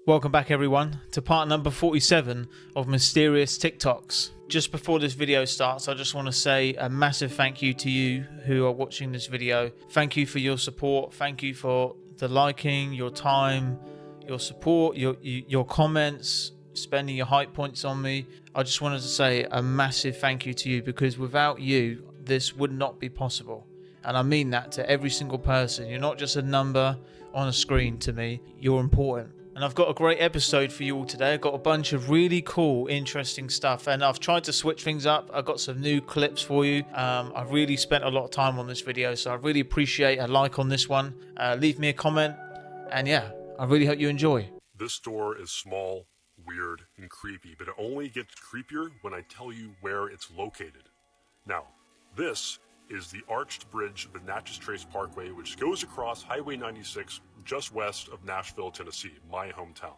Welcome back everyone to part number 47 of Mysterious TikToks. Just before this video starts, I just want to say a massive thank you to you who are watching this video. Thank you for your support. Thank you for the liking, your time, your support, your comments, spending your hype points on me. I just wanted to say a massive thank you to you, because without you, this would not be possible. And I mean that to every single person. You're not just a number on a screen to me. You're important. And I've got a great episode for you all today. I've got a bunch of really cool, interesting stuff. And I've tried to switch things up. I've got some new clips for you. I've really spent a lot of time on this video, so I really appreciate a like on this one. Leave me a comment. And yeah, I really hope you enjoy. This door is small, weird, and creepy, but it only gets creepier when I tell you where it's located. Now, this is the arched bridge of the Natchez Trace Parkway, which goes across Highway 96 just west of Nashville, Tennessee, my hometown.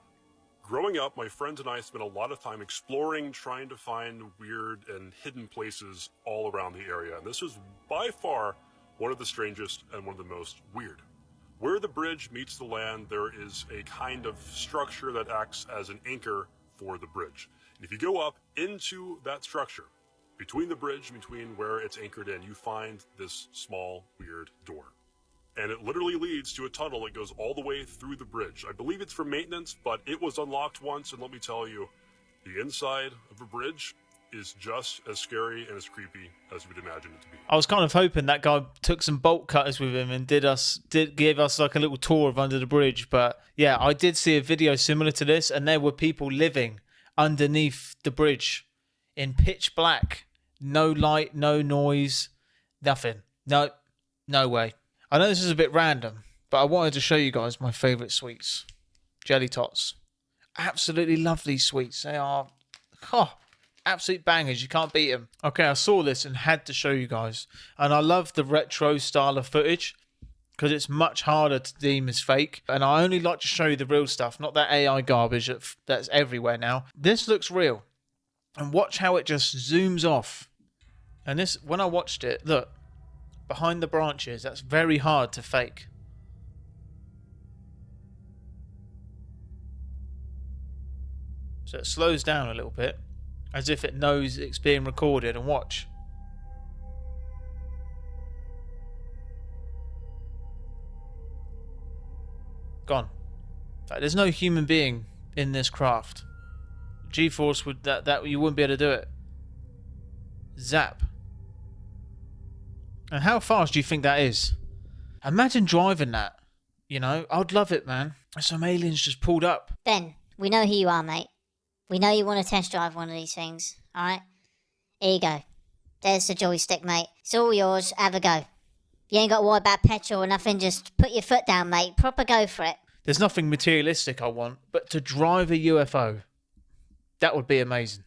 Growing up, my friends and I spent a lot of time exploring, trying to find weird and hidden places all around the area, and this is by far one of the strangest and one of the most weird. Where the bridge meets the land, there is a kind of structure that acts as an anchor for the bridge. And if you go up into that structure, between the bridge, between where it's anchored in, you find this small, weird door. And it literally leads to a tunnel that goes all the way through the bridge. I believe it's for maintenance, but it was unlocked once, and let me tell you, the inside of a bridge is just as scary and as creepy as you would imagine it to be. I was kind of hoping that guy took some bolt cutters with him and gave us like a little tour of under the bridge. But yeah, I did see a video similar to this, and there were people living underneath the bridge in pitch black. No light, no noise, nothing. No way. I know this is a bit random, but I wanted to show you guys my favourite sweets. Jelly Tots. Absolutely love these sweets. They are absolute bangers. You can't beat them. Okay, I saw this and had to show you guys. And I love the retro style of footage, because it's much harder to deem as fake. And I only like to show you the real stuff, not that AI garbage that's everywhere now. This looks real. And watch how it just zooms off. And this, when I watched it, look, behind the branches, that's very hard to fake. So it slows down a little bit, as if it knows it's being recorded, and watch. Gone. Like, there's no human being in this craft. G-force would that you wouldn't be able to do it. Zap. And how fast do you think that is? Imagine driving that. You know, I'd love it, man. Some aliens just pulled up. Ben, we know who you are, mate. We know you want to test drive one of these things, alright? Here you go. There's the joystick, mate. It's all yours. Have a go. You ain't got to worry about petrol or nothing. Just put your foot down, mate. Proper go for it. There's nothing materialistic I want, but to drive a UFO, that would be amazing.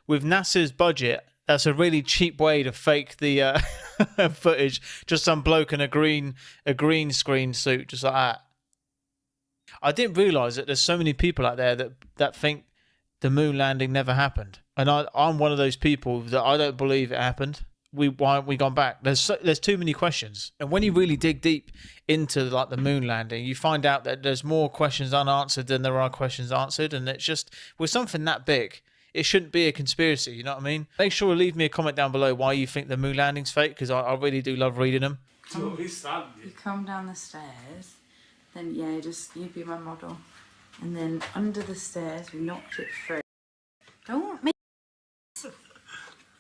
With NASA's budget, that's a really cheap way to fake the footage. Just some bloke in a green screen suit, just like that. I didn't realise that there's so many people out there that think the moon landing never happened. And I'm one of those people that I don't believe it happened. Why haven't we gone back? There's too many questions. And when you really dig deep into like the moon landing, you find out that there's more questions unanswered than there are questions answered. And it's just, with something that big, it shouldn't be a conspiracy, you know what I mean? Make sure to leave me a comment down below why you think the moon landing's fake, because I really do love reading them. You come down the stairs, then yeah, just you be my model. And then under the stairs, we knocked it through. Don't make.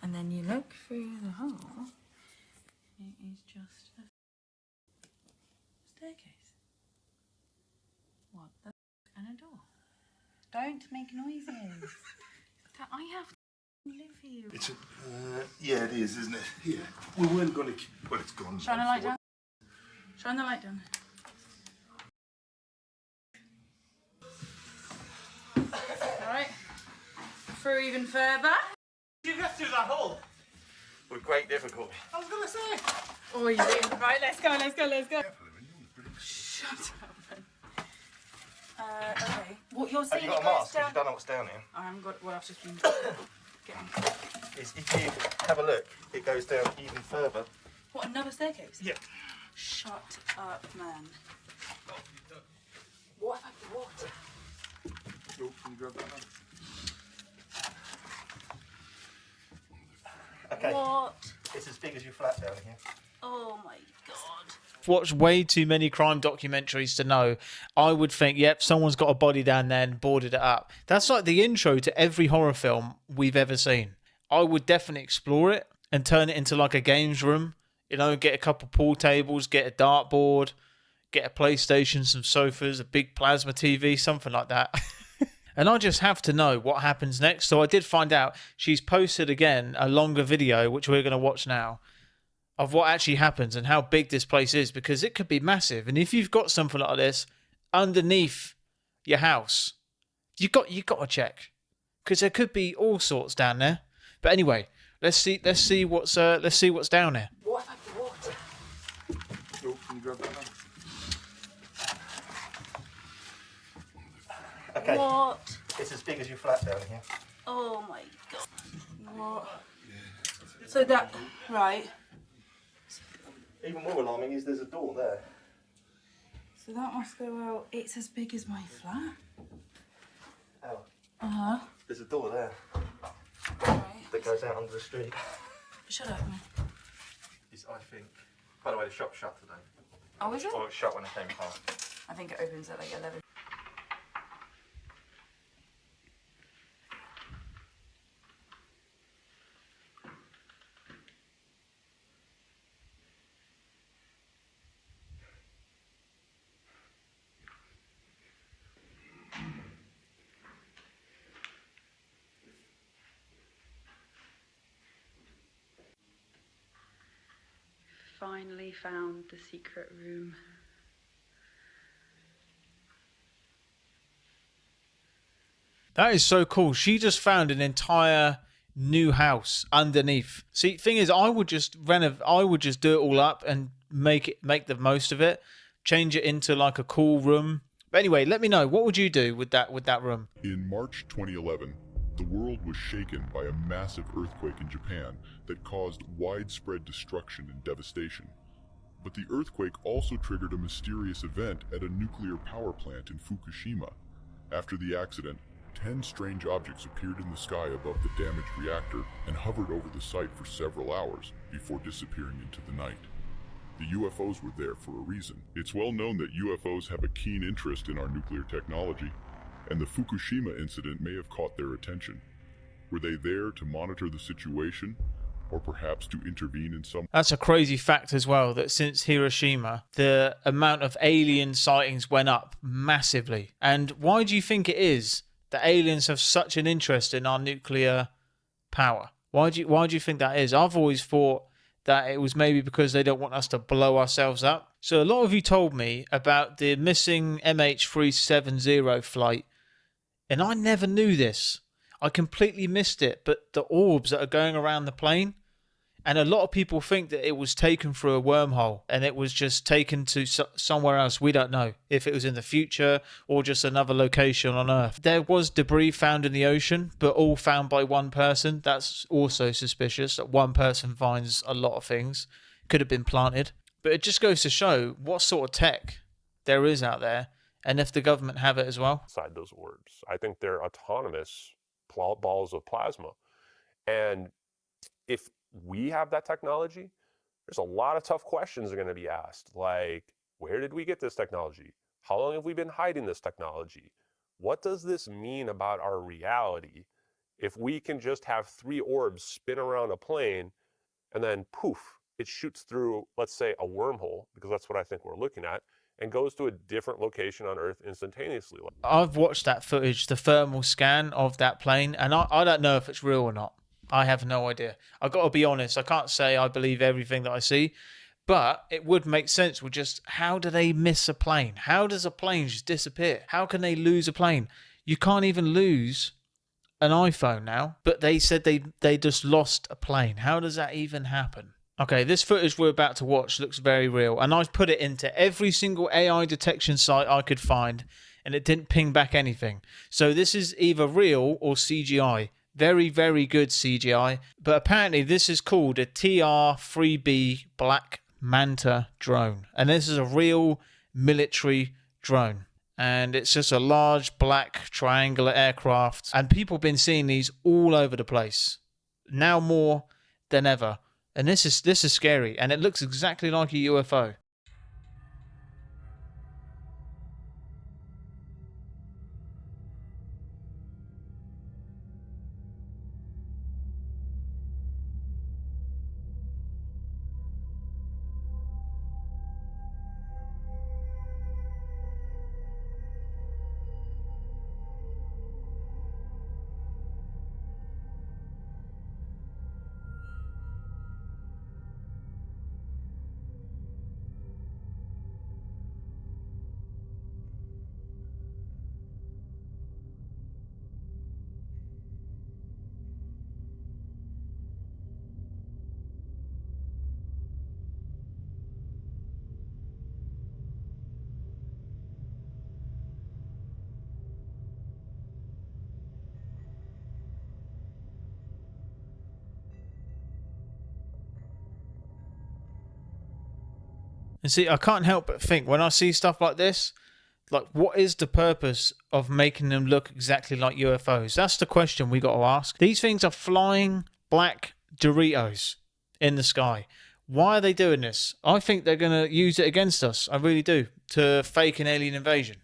And then you look through the hole. It is just a staircase. What the f***? And a door. Don't make noises. I have It's a, yeah, it is, isn't it? Yeah. We weren't going to. Well, it's gone. Shine the light down. Shine the light down. Alright. Through even further. You got through that hole. With great difficulty. I was gonna say. Oh, you did. Right, let's go, let's go, let's go. Shut up. Okay. What you're saying? Have you got a mask? Because you don't know what's down here. I haven't got. Well, I've just been getting. Is if you have a look, it goes down even further. What, another staircase? Yeah. Shut up, man. What about the water? Oh, can you grab that one? Okay. What? It's as big as your flat down here. Oh my god. Watched way too many crime documentaries to know. I would think, yep, someone's got a body down there and boarded it up. That's like the intro to every horror film we've ever seen. I would definitely explore it and turn it into like a games room. You know, get a couple pool tables, get a dartboard, get a PlayStation, some sofas, a big plasma TV, something like that. And I just have to know what happens next. So I did find out she's posted again a longer video, which we're going to watch now, of what actually happens and how big this place is, because it could be massive. And if you've got something like this underneath your house, you got to check, because there could be all sorts down there. But anyway, let's see what's down there. What about the water? Oh, can you grab that one? Okay. What? It's as big as your flat down here. Oh my god. What? So that, right. Even more alarming is there's a door there. So that must go out. It's as big as my flat. Oh. Uh-huh. There's a door there Right. that goes out onto the street. Shut up, man. It's, I think. By the way, the shop's shut today. Oh, is it? Or it shut when I came past. I think it opens at like 11. Finally found the secret room. That is so cool. She just found an entire new house underneath. See, thing is, I would just do it all up and make the most of it, change it into like a cool room. But anyway, let me know, what would you do with that room? In March 2011, the world was shaken by a massive earthquake in Japan that caused widespread destruction and devastation. But the earthquake also triggered a mysterious event at a nuclear power plant in Fukushima. After the accident, 10 strange objects appeared in the sky above the damaged reactor and hovered over the site for several hours before disappearing into the night. The UFOs were there for a reason. It's well known that UFOs have a keen interest in our nuclear technology, and the Fukushima incident may have caught their attention. Were they there to monitor the situation, or perhaps to intervene in some... That's a crazy fact as well, that since Hiroshima, the amount of alien sightings went up massively. And why do you think it is that aliens have such an interest in our nuclear power? Why do you think that is? I've always thought that it was maybe because they don't want us to blow ourselves up. So a lot of you told me about the missing MH370 flight, and I never knew this. I completely missed it, but the orbs that are going around the plane, and a lot of people think that it was taken through a wormhole and it was just taken to somewhere else. We don't know if it was in the future or just another location on Earth. There was debris found in the ocean, but all found by one person. That's also suspicious, that one person finds a lot of things. Could have been planted. But it just goes to show what sort of tech there is out there, and if the government have it as well. Inside those orbs, I think they're autonomous balls of plasma. And if we have that technology, there's a lot of tough questions that are going to be asked, like, where did we get this technology? How long have we been hiding this technology? What does this mean about our reality if we can just have 3 orbs spin around a plane and then poof, it shoots through, let's say, a wormhole, because that's what I think we're looking at, and goes to a different location on Earth instantaneously. I've watched that footage, the thermal scan of that plane, and I don't know if it's real or not. I have no idea. I got to be honest. I can't say I believe everything that I see, but it would make sense with just how do they miss a plane? How does a plane just disappear? How can they lose a plane? You can't even lose an iPhone now, but they said they just lost a plane. How does that even happen? Okay, this footage we're about to watch looks very real, and I've put it into every single AI detection site I could find, and it didn't ping back anything. So this is either real or CGI. Very, very good CGI, but apparently this is called a TR-3B Black Manta drone, and this is a real military drone. And it's just a large black triangular aircraft, and people have been seeing these all over the place, now more than ever. And this is scary, and it looks exactly like a UFO. And see, I can't help but think when I see stuff like this, like, what is the purpose of making them look exactly like UFOs? That's the question we got to ask. These things are flying black Doritos in the sky. Why are they doing this? I think they're going to use it against us. I really do. To fake an alien invasion.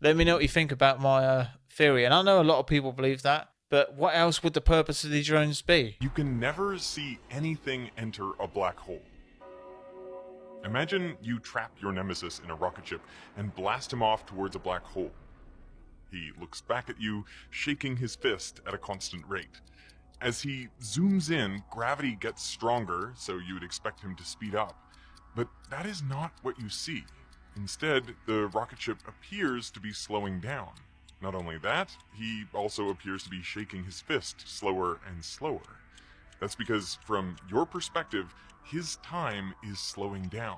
Let me know what you think about my theory. And I know a lot of people believe that. But what else would the purpose of these drones be? You can never see anything enter a black hole. Imagine you trap your nemesis in a rocket ship and blast him off towards a black hole. He looks back at you, shaking his fist at a constant rate. As he zooms in, gravity gets stronger, so you would expect him to speed up. But that is not what you see. Instead, the rocket ship appears to be slowing down. Not only that, he also appears to be shaking his fist slower and slower. That's because, from your perspective, his time is slowing down.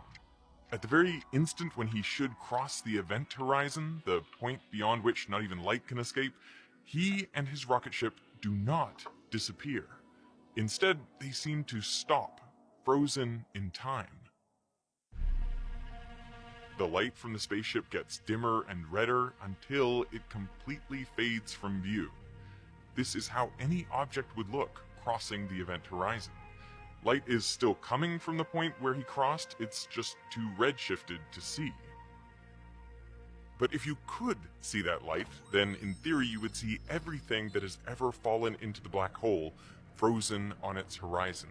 At the very instant when he should cross the event horizon, the point beyond which not even light can escape, he and his rocket ship do not disappear. Instead, they seem to stop, frozen in time. The light from the spaceship gets dimmer and redder until it completely fades from view. This is how any object would look crossing the event horizon. Light is still coming from the point where he crossed, it's just too redshifted to see. But if you could see that light, then in theory you would see everything that has ever fallen into the black hole frozen on its horizon,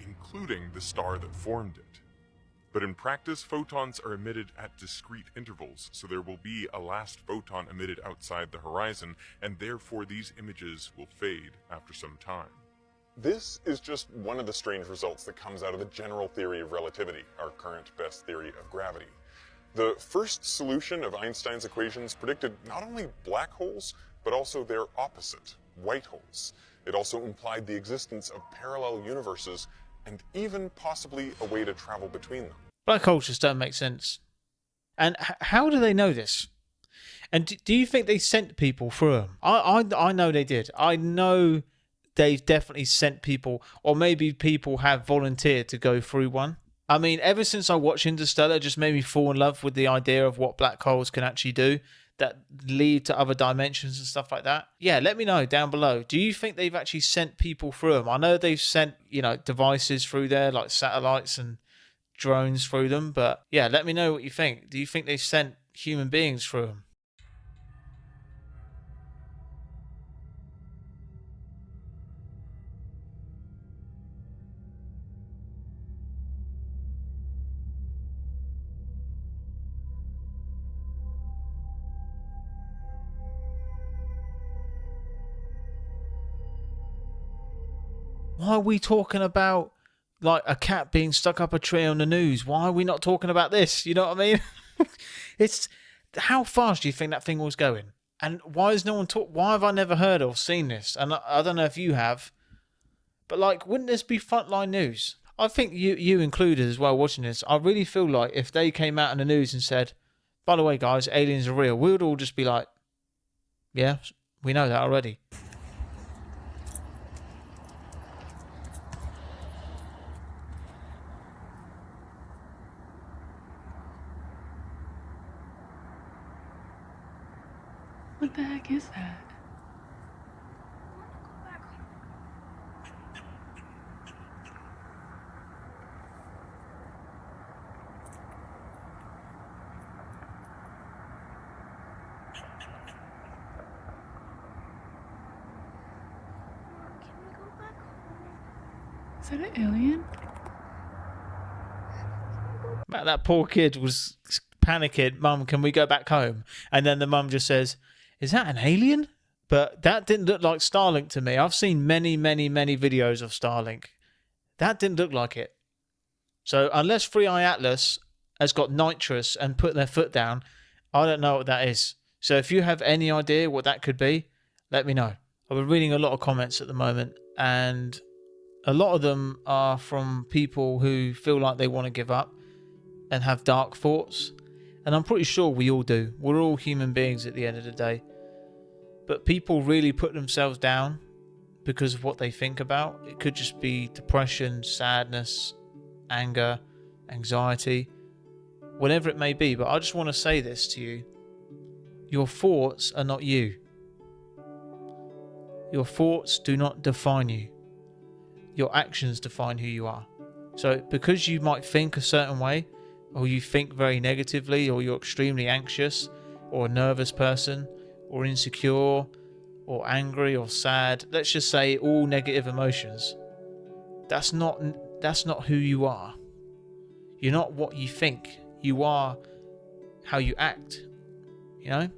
including the star that formed it. But in practice, photons are emitted at discrete intervals, so there will be a last photon emitted outside the horizon, and therefore these images will fade after some time. This is just one of the strange results that comes out of the general theory of relativity, our current best theory of gravity. The first solution of Einstein's equations predicted not only black holes, but also their opposite, white holes. It also implied the existence of parallel universes, and even possibly a way to travel between them. Black holes just don't make sense. And how do they know this? And do you think they sent people through them? I know they did. I know they've definitely sent people, or maybe people have volunteered to go through one. I mean, ever since I watched Interstellar, it just made me fall in love with the idea of what black holes can actually do that lead to other dimensions and stuff like that. Yeah, let me know down below. Do you think they've actually sent people through them? I know they've sent, devices through there, like satellites and drones through them, but yeah, let me know what you think. Do you think they've sent human beings through them? Why are we talking about like a cat being stuck up a tree on the news? Why are we not talking about this? You know what I mean? It's how fast do you think that thing was going? And why is no one talk? Why have I never heard or seen this? And I don't know if you have, but like, wouldn't this be frontline news? I think you included as well watching this. I really feel like if they came out in the news and said, "By the way, guys, aliens are real," we would all just be like, "Yeah, we know that already." What the heck is that? Is that an alien? That poor kid was panicking. "Mum, can we go back home?" And then the mum just says, "Is that an alien?" But that didn't look like Starlink to me. I've seen many, many, many videos of Starlink. That didn't look like it. So unless Three Eye Atlas has got nitrous and put their foot down, I don't know what that is. So if you have any idea what that could be, let me know. I've been reading a lot of comments at the moment, and a lot of them are from people who feel like they want to give up and have dark thoughts. And I'm pretty sure we all do. We're all human beings at the end of the day. But people really put themselves down because of what they think about. It could just be depression, sadness, anger, anxiety, whatever it may be. But I just want to say this to you. Your thoughts are not you. Your thoughts do not define you. Your actions define who you are. So because you might think a certain way, or you think very negatively, or you're extremely anxious, or a nervous person, or insecure, or angry, or sad, let's just say all negative emotions, that's not who you are. You're not what you think. You are how you act. You know?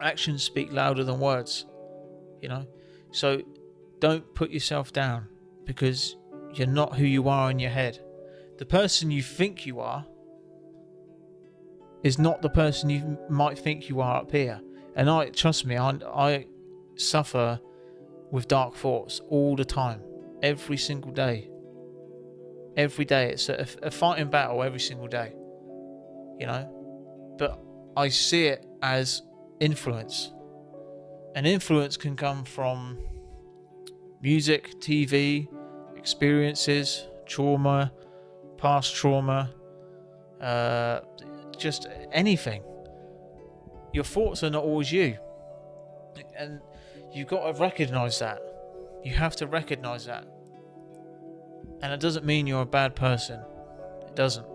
Actions speak louder than words. You know? So don't put yourself down because you're not who you are in your head. The person you think you are is not the person you might think you are up here. And trust me, I suffer with dark thoughts all the time, every single day. Every day, it's a fighting battle every single day, you know. But I see it as influence, and influence can come from music, TV, experiences, trauma, past trauma, just anything. Your thoughts are not always you, and you've got to recognize that. You have to recognize that. And it doesn't mean you're a bad person. It doesn't.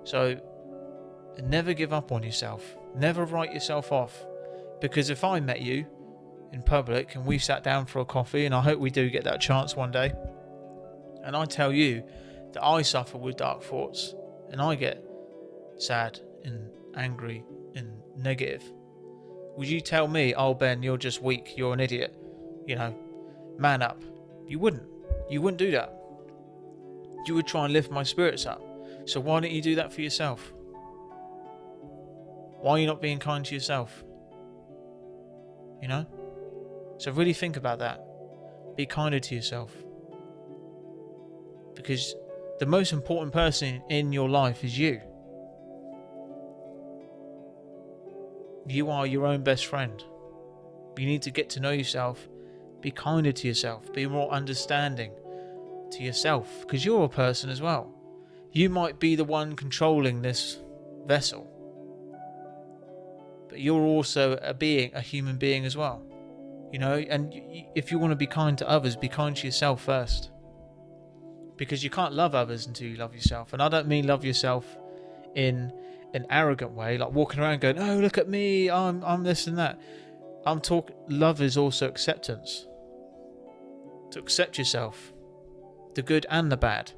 So never give up on yourself. Never write yourself off. Because if I met you in public and we sat down for a coffee, and I hope we do get that chance one day, and I tell you that I suffer with dark thoughts and I get sad and angry and negative, would you tell me, "Oh Ben, you're just weak, you're an idiot, you know, man up"? You wouldn't. You wouldn't do that. You would try and lift my spirits up. So why don't you do that for yourself? Why are you not being kind to yourself? You know? So really think about that. Be kinder to yourself. Because the most important person in your life is you. You are your own best friend. You need to get to know yourself. Be kinder to yourself. Be more understanding to yourself, because you're a person as well. You might be the one controlling this vessel, but you're also a human being as well, you know. And if you want to be kind to others, be kind to yourself first, because you can't love others until you love yourself. And I don't mean love yourself in an arrogant way, like walking around going, "Oh, look at me, I'm this and that." I'm talking love is also acceptance. To accept yourself, the good and the bad,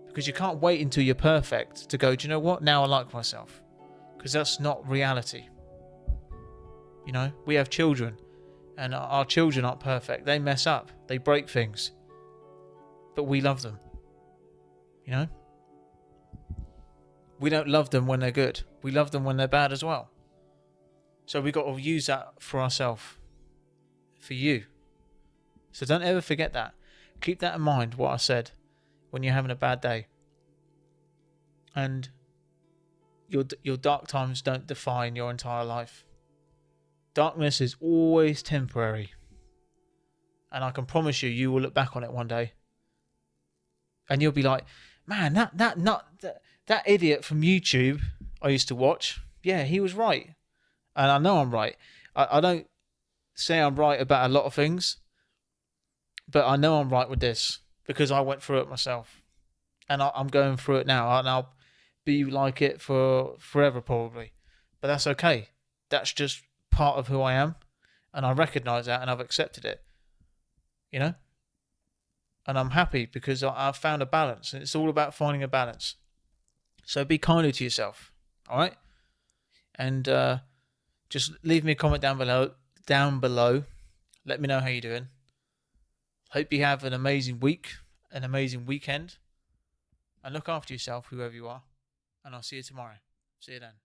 because you can't wait until you're perfect to go, "Do you know what, now I like myself," because that's not reality. You know, we have children And our children aren't perfect. They mess up. They break things. But we love them. You know? We don't love them when they're good. We love them when they're bad as well. So we got to use that for ourselves. For you. So don't ever forget that. Keep that in mind, what I said, when you're having a bad day. And your dark times don't define your entire life. Darkness is always temporary. And I can promise you, you will look back on it one day. And you'll be like, man, that idiot from YouTube I used to watch, yeah, he was right. And I know I'm right. I don't say I'm right about a lot of things, but I know I'm right with this because I went through it myself. And I'm going through it now. And I'll be like it for forever probably. But that's okay. That's just part of who I am. And I recognise that and I've accepted it. You know? And I'm happy because I've found a balance. And it's all about finding a balance. So be kinder to yourself. Alright? And just leave me a comment down below. Let me know how you're doing. Hope you have an amazing week, an amazing weekend. And look after yourself, whoever you are. And I'll see you tomorrow. See you then.